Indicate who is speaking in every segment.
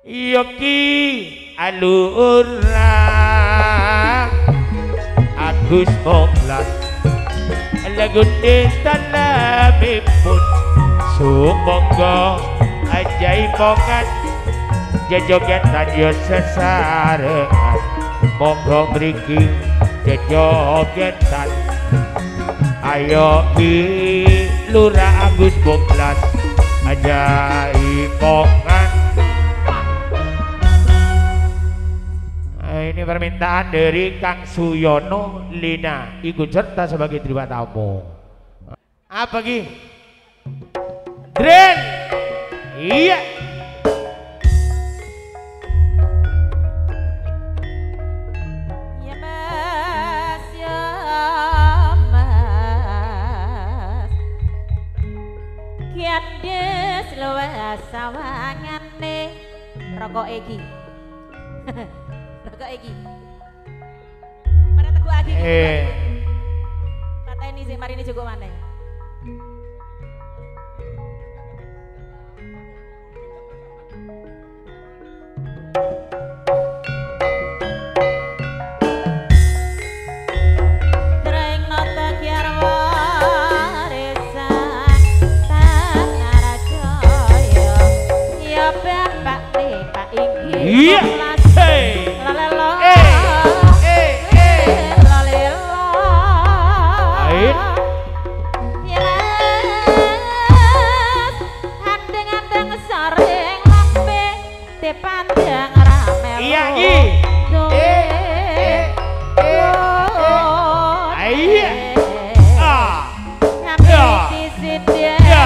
Speaker 1: Yoki alura Agus Moklat lagu desalamipun sumangga ajaipongan jejogetan yo sesarengan monggo mriki jejogetan ayo ki lura Agus Moklat ajaipongan. Ini permintaan dari Kang Suyono Lina ikut serta sebagai terima tamu. Apa Ki? Dren. Iya.
Speaker 2: Ya Mas, ya Mas. Kian des luwes sawangane rokok iki. Rokok iki. Para teguh lagi. Pateni sing mari ini cukup maneh.
Speaker 1: Iya. Hey.
Speaker 2: Lalelo. Lalelo.
Speaker 1: Air.
Speaker 2: Yes. Andeng-andeng saring lambe dipandang rame.
Speaker 1: Iya Ki. Iya. Ah.
Speaker 2: Ngambil di sini.
Speaker 1: Iya.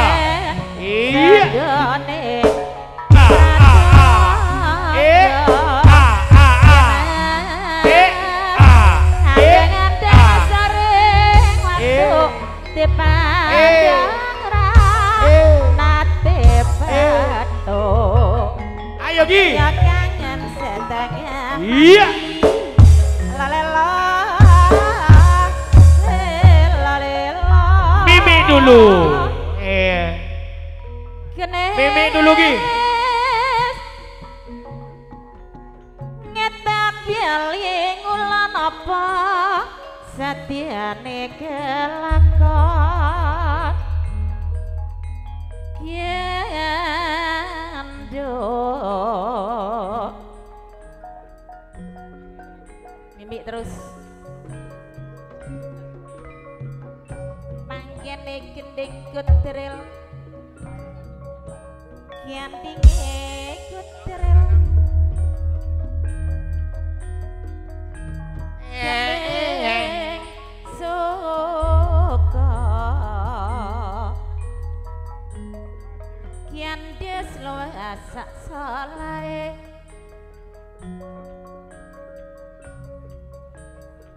Speaker 1: Ayo Ki.
Speaker 2: Ya kangen setengah.
Speaker 1: Iya.
Speaker 2: Lalelo. Lalelo.
Speaker 1: Mimi dulu. Mimi dulu Ki.
Speaker 2: Ngetan biali ngulan apa setiane kelakon Kiendo. Mimi terus panggene gending kutril kian tinggi kutril suka kian des loasak salai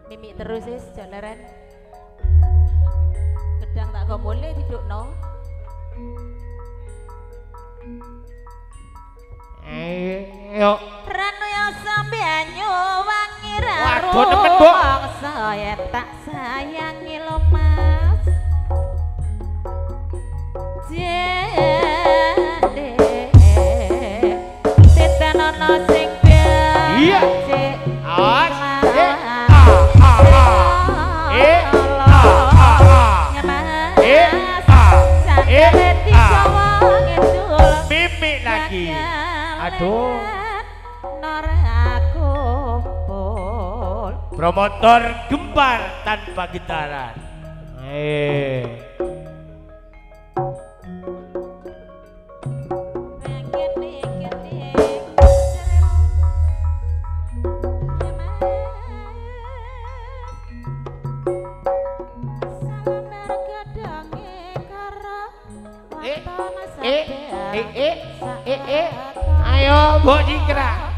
Speaker 2: Mimi terus jalaran gedang tak kok boleh didukno.
Speaker 1: Ayo.
Speaker 2: Rano yang sambianyo wangi raro.
Speaker 1: Waduh nemen Bu.
Speaker 2: Saya tak sayangi lo Mas. Jende tetanono sing
Speaker 1: Iya. Awas. Mimi lagi. Aduh. Promotor gempar tanpa gitaran. Ayo Mbok Cikra.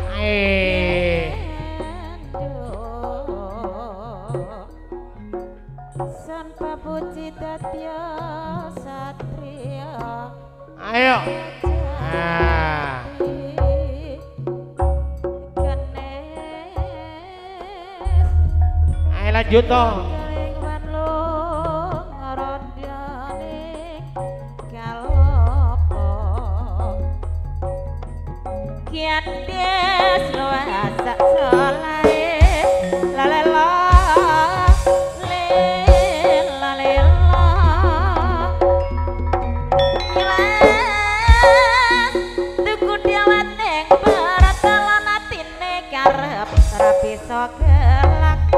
Speaker 2: San papuji dadya satria.
Speaker 1: Ayo. Nah. Ayo lanjut toh.
Speaker 2: kian des luasa solai lalela lalela ilang tuku diawat neng peratalan atine karep rapi sok kelakon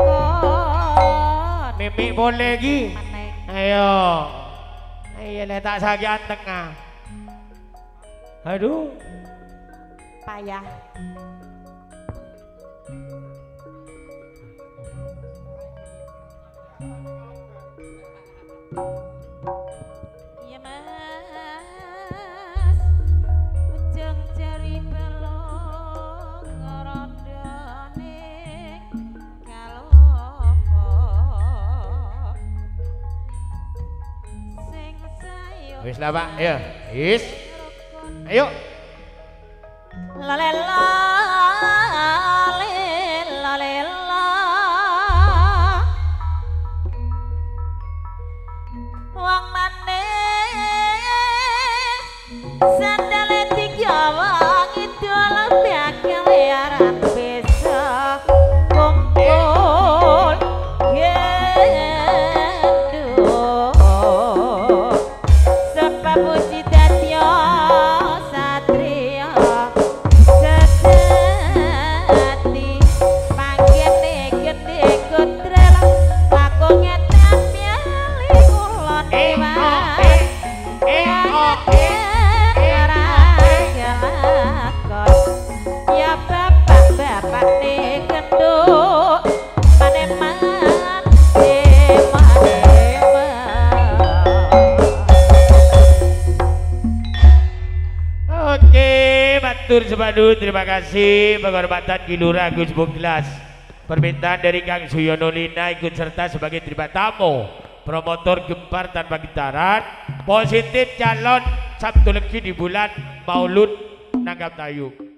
Speaker 1: Mimi boleh lagi. Ayo. Ayo letak sakian tengah. Aduh.
Speaker 2: payah iya mas ujung jari belok ngerondone kalopo sing sayo
Speaker 1: Wis lah Pak, ayo. Wis. Ayo.
Speaker 2: lalela lalela wong maneh sandale tiga wong itu lebih akhiran besok kumpul gendut sebab puji dadya satria sejati panggene gede kutrel aku ngetan piali kulon ya bapak-bapak nih gendut maneman
Speaker 1: Oke, matur sepadu, terima kasih penghormatan Kilura Gus Buglas. Permintaan dari Kang Suyono Lina ikut serta sebagai terima tamu promotor Gempar Tanpa Gitaran, positif calon Sabtu Legi di bulan Maulud Nanggap Tayu.